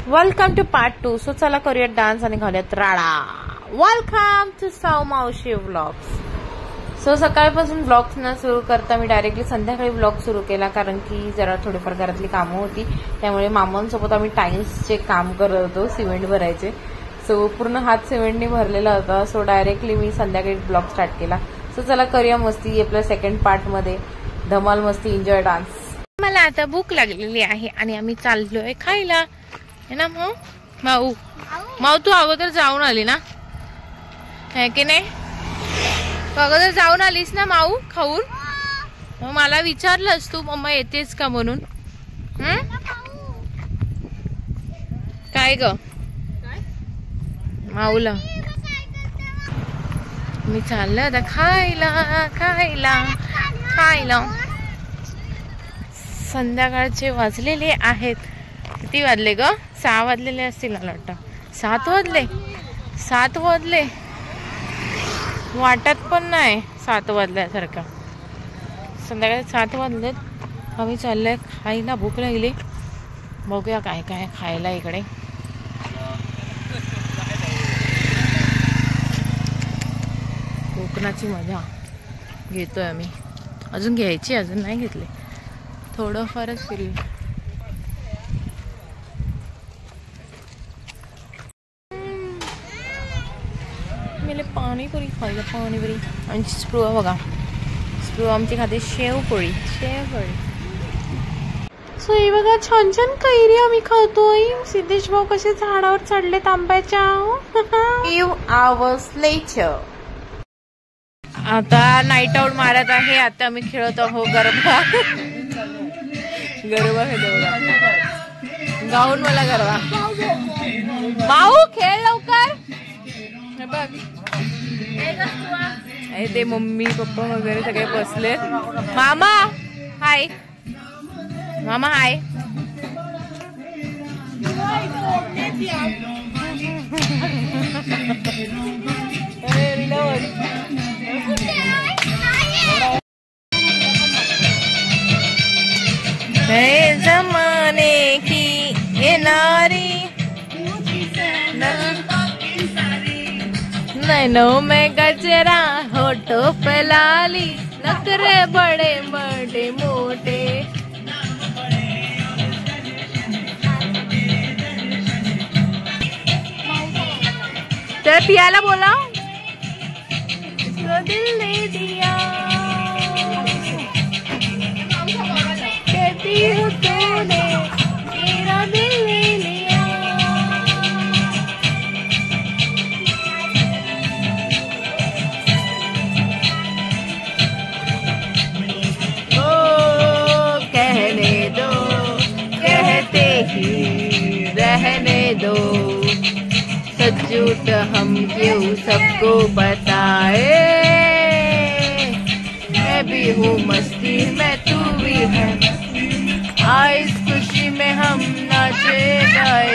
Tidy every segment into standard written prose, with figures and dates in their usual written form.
Welcome two part 2. So चला करूयात dance आणि घालूयात राडा. वेलकम टू साऊ मावशी व्लॉग्स. सो सकाळपासून व्लॉग्स न सुरू करता मी डायरेक्टली संध्याकाळी व्लॉग सुरू केला, कारण की जरा थोडीफार घरातली कामं होती. त्यामुळे मामांसोबत आम्ही टाइल्सचे काम करत होतो, सिमेंट भरायचे. सो पूर्ण हात सिमेंटने भरलेला होता. सो डायरेक्टली मी संध्याकाळी ब्लॉग स्टार्ट केला. सो चला करूया मस्ती आपल्या सेकंड पार्ट मध्ये. धमाल मस्ती, एन्जॉय डान्स. मला आता भूक लागलेली आहे आणि आम्ही चाललोय खायला, है ना माऊ? माऊ माऊ तू अगोदर जाऊन आली ना, है की नाही? तू अगोदर जाऊन आलीस ना माऊ खाऊन. मग मला विचारलंस तू मम्मा येतेस का म्हणून. काय ग माऊला? मी चाललं आता खायला खायला खायला. संध्याकाळचे वाजलेले आहेत. किती वाजले ग? 6 वाजलेले असतील मला वाटतं. 7 वाजले. 7 वाजले वाटत पण नाही 7 वाजल्यासारखं. संध्याकाळी 7 वाजलेत. आम्ही चाललोय खायला. भूक लागली. बघूया काय काय खायला इकडे. कोकणाची मजा घेतोय आम्ही. अजून घ्यायची, अजून नाही घेतले. थोडंफारच फिरली. मला पाणीपुरी खायला. पाणीपुरी आमची स्प्रूवा बघा. स्प्रूवा आमची खाते शेवपोळी. शेवपोळी. सो हे बघा छान छान कैरी आम्ही खातोय. सिद्धेश भाऊ कसे झाडावर चढले आंब्याच्या. आता नाईट आउट मारत आहे. आता आम्ही खेळत आहोत गरबा. गरबा खेळतो गाऊन. मला गरबा. भाऊ खेळ लवकर. बघ ते मम्मी पप्पा वगैरे सगळे बसले. मामा हाय. मामा हाय. जमाने की ये नारी नैनो में गजरा, होठों पे लाली, नखरे बड़े बड़े मोटे. तर पियाला बोला. दिल दे दिया कहती हूँ तूने मेरा दिल ले लिया. ओ कहने दो, कहते ही रहने दो. सच झूठ हम क्यों सबको बताए. मैं भी हूँ मस्ती में, तू भी है. आज इस खुशी में हम नाचे गाए.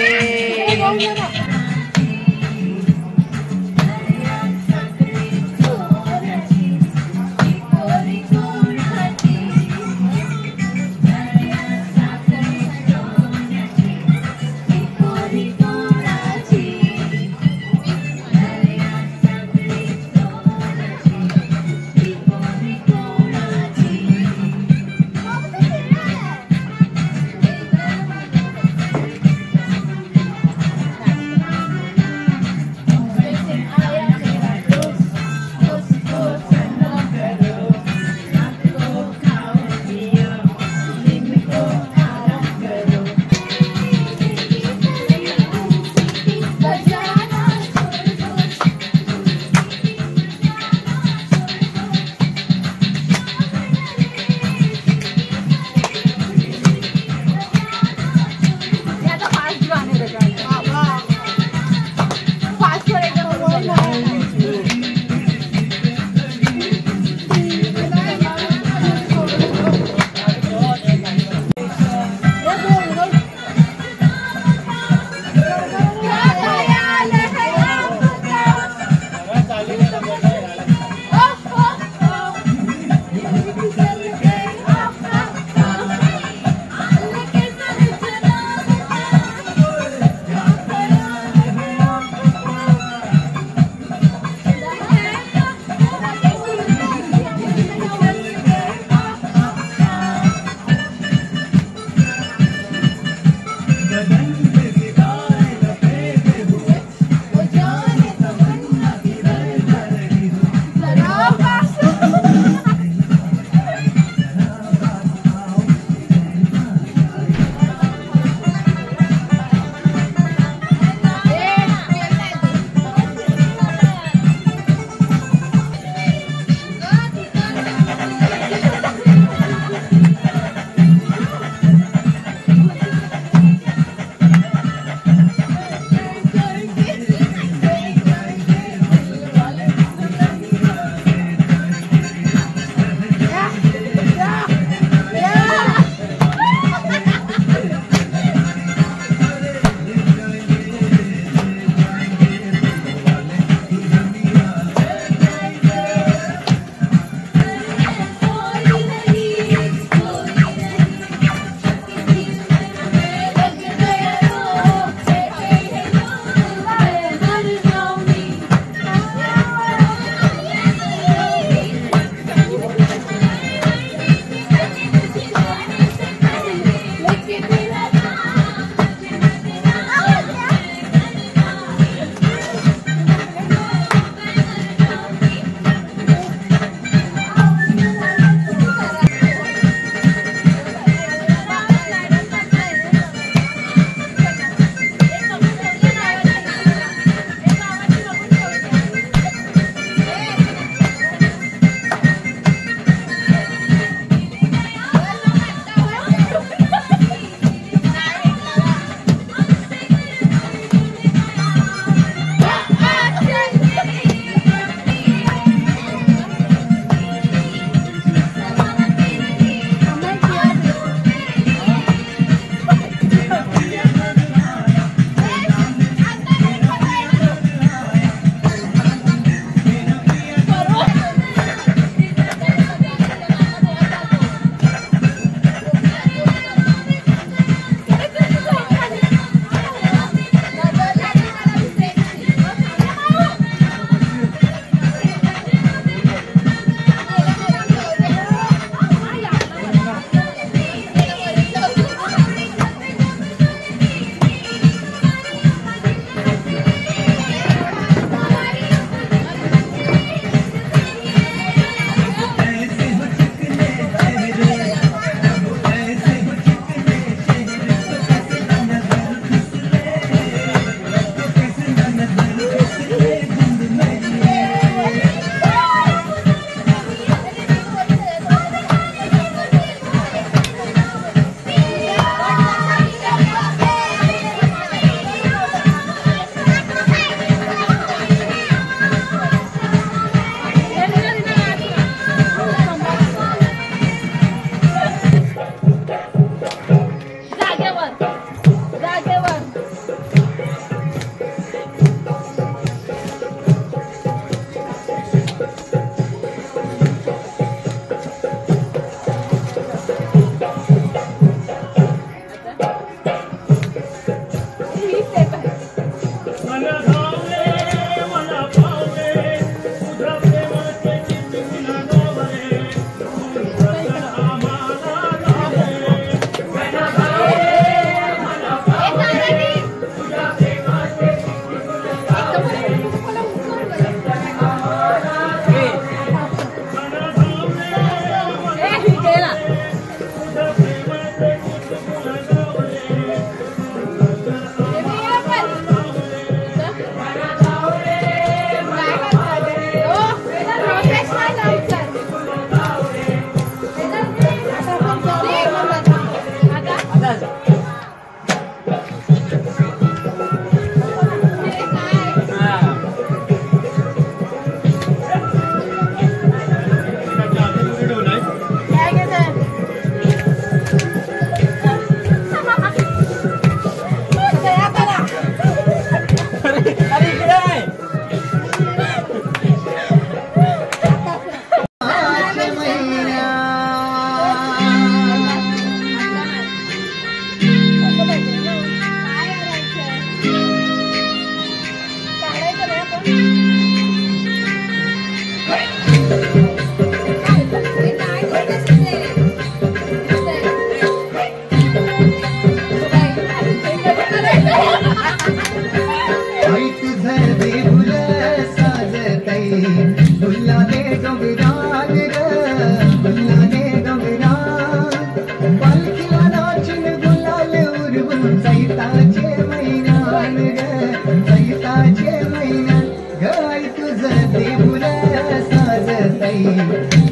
बाई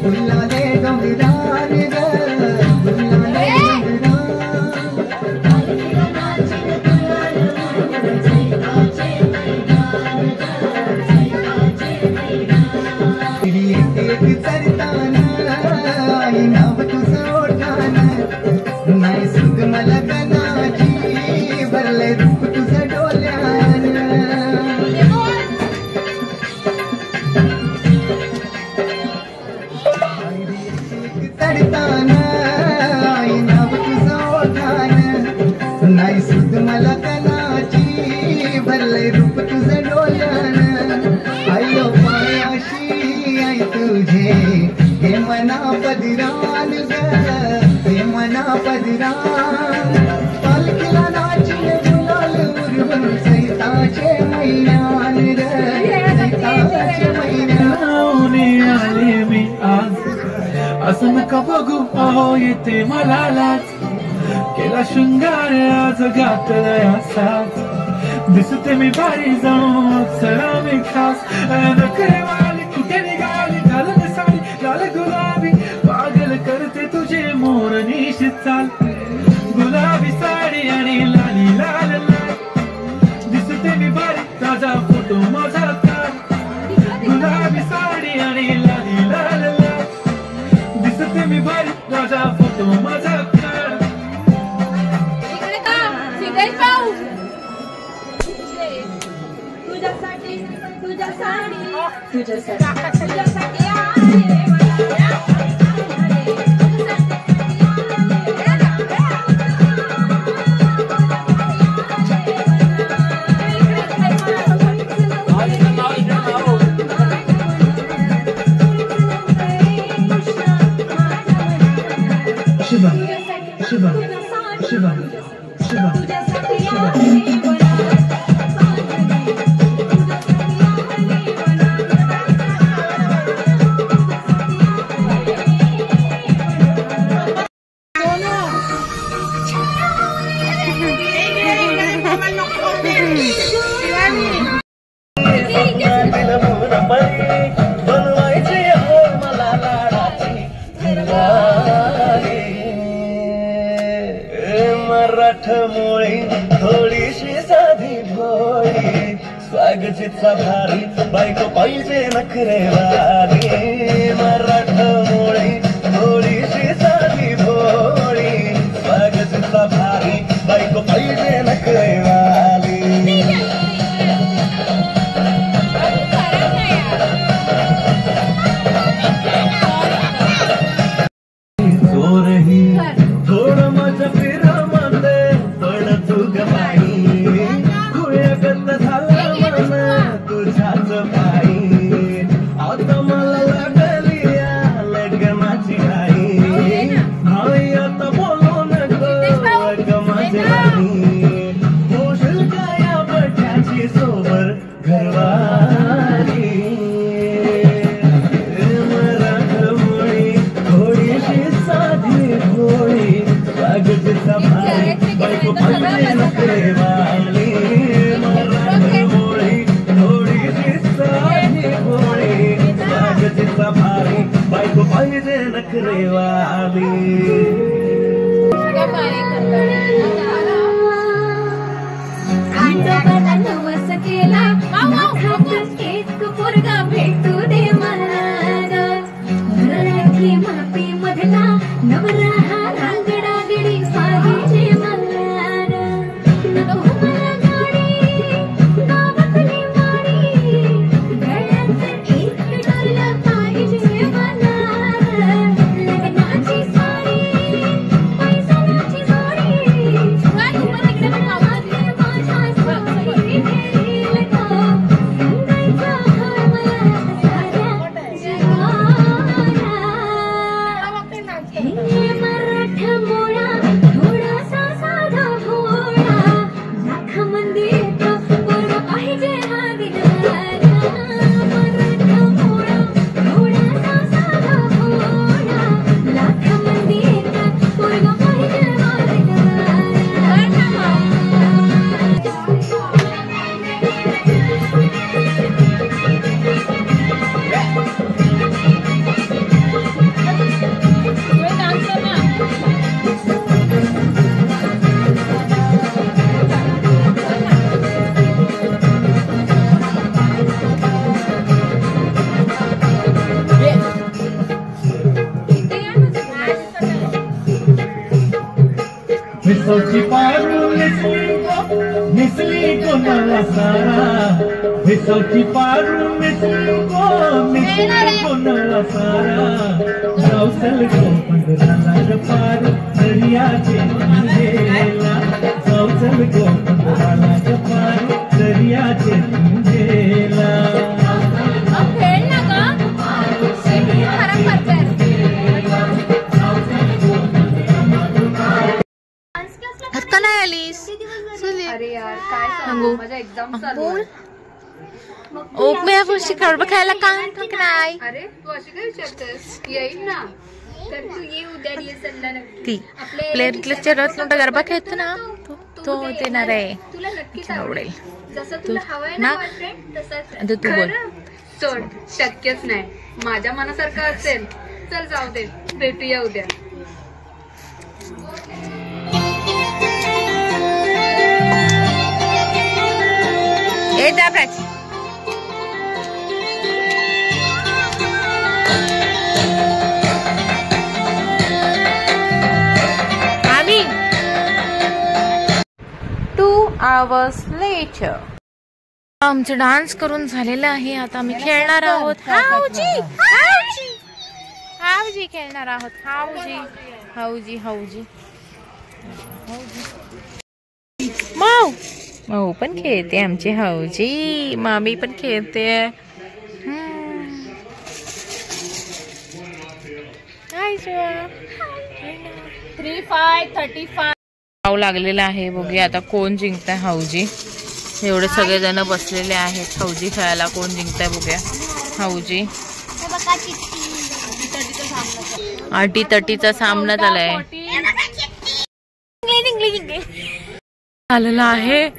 फुलाले डोंगरान ग फुलाले चरताना आई नाव तुझं ओठाना नाही सुग मला गणाची भरले रूप तुझं डोल्यान चरताना आई नाव तुझं ओठाना नाही सुग मला गणाची भरले रूप तुझं डोल्यान आयो पायाशी आई तुझे हे मना पदिरान ग हे मना पदिरान पालखीला नाचले गुलाल उरवून सैताचे मैदान ग सैताचे मैदान आले मी आज असं नका बघू अहो येते मला लाज केला शृंगार आज घातलाय असाच दिसते मी बारी जाऊन सरा मी खास नखरे वाली कुठे निघाली घालून साडी लाल गुलाबी पागल करते तुझे मोर निश्चित चाल गुलाबी साडी आणि लाली लाल लाल दिसते मी बारी ताजा फोटो माझा काढ गुलाबी साडी आणि लाली लाल लाल दिसते मी बारी ताजा फोटो माझा काढ शिवा शिवा शिवा शिवा मराठमोळी थोडीशी साधी भोळी स्वागतीचा भारी बायको पाहिजे नखरेवाली मराठमोळी थोडीशी साधी भोळी स्वागतीचा भारी बायको पाहिजे नखरेवाली जोरही थोडं माझ्या फिरामध्ये पण तू गबाई खुळ्या गंध झाला मन तुझ्याच पायी आता मला लागली या लग्नाची आई भाई आता बोलू नको माझी राणी होशील का या बट्याची सोबर घरवाली मराठमोळी थोडीशी साधी भोळी स्वागतीचा भारी बायको पाहिजे नखरेवाली मराठमोळी थोडीशी साधी भोळी स्वागतीचा भारी बायको पाहिजे नखरेवाली एक पोरगा भेटू दे मला मराठी मापी मधला नवरा हा रांगडा गिडी पाहिजे मला नको मला गाडी गावातली माडी गळ्यात एक डोला पाहिजे मला लग्नाची साडी पैसाची जोडी माझ्या भेसवची पारू मिसली को नवा सारा भेसवची पारू मिसली को नवा सारा जाऊसल को पंधराला पार दरियाचे गेला जाऊसल को पंधराला पार दरियाचे गेला आता नाही आलीस. अरे यार काय सांगू, माझा एक्झाम चालू आहे. ओक मी खुशी खरब खायला काय नाही. अरे तू अशी काय विचारतेस? येईल ना तर तू ये उद्या ये संडा नक्की. ती प्लेअर रथ मोठा गरबा खेळतो ना तो देणार आहे. तुला नक्कीच आवडेल. जसं तुला हवंय ना बॉयफ्रेंड तसंच. आता तू बोल. सोड, शक्यच नाही. माझ्या मनासारखं असेल चल जाऊ दे, भेटूया उद्या. ए जा प्राची. आम्ही 2 hours later. आमचं डान्स करून झालेलं आहे. आता आम्ही खेळणार आहोत. हाऊजी हाऊजी हाऊजी खेळणार आहोत. हाऊजी हाऊजी हाऊजी माऊ माऊ पण खेळते आमची हाऊजी. मामी पण खेळते. 3-5-35 धाव लागलेला आहे. बघूया आता कोण जिंकताय. हाऊजी एवढे सगळेजण बसलेले आहेत हाऊजी खेळायला. कोण जिंकताय बघूया. हाऊजी 80-30चा सामना झालाय. आलेला आहे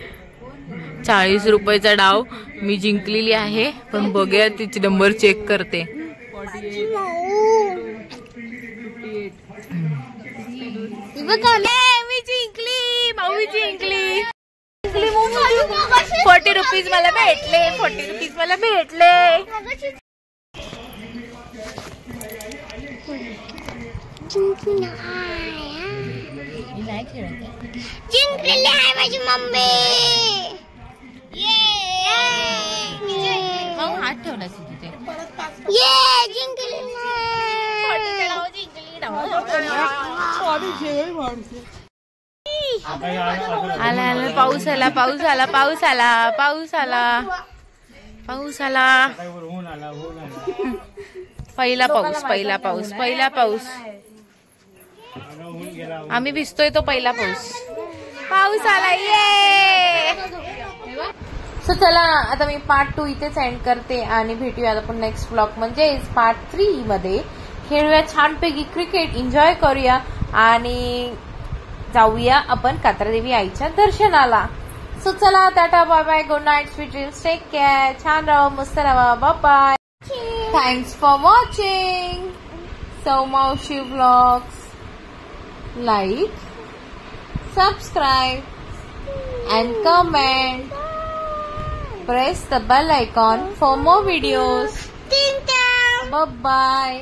40 रुपयाचा डाव. मी जिंकलेली आहे पण बघूया तिची नंबर चेक करते. मी जिंकली. माऊ जिंकली. 40 रुपीज मला भेटले. 40 रुपीज मला भेटले. जिंकलेली आहे माझी मम्मी. हात ठेवला तिथे. ये जिंकलेली आला आला. पाऊस आला पाऊस आला पाऊस आला पाऊस आला पाऊस आला. पहिला पाऊस पहिला पाऊस पहिला पाऊस. आम्ही भिजतोय तो पहिला पाऊस. पाऊस आला. ये सो चला आता मी पार्ट 2 इथेच एंड करते आणि भेटूया आपण नेक्स्ट ब्लॉग म्हणजे पार्ट 3 मध्ये. खेळूया छानपैकी क्रिकेट. एन्जॉय करूया आणि जाऊया आपण कात्रादेवी आईच्या दर्शनाला. सो चला tata bye bye. Good night. Sweet dreams. Take care. छान राहा मस्त राहा. Bye bye. Thanks for watching Soumavashi vlogs. Like, subscribe and comment. Press the bell icon for more videos. Bye bye.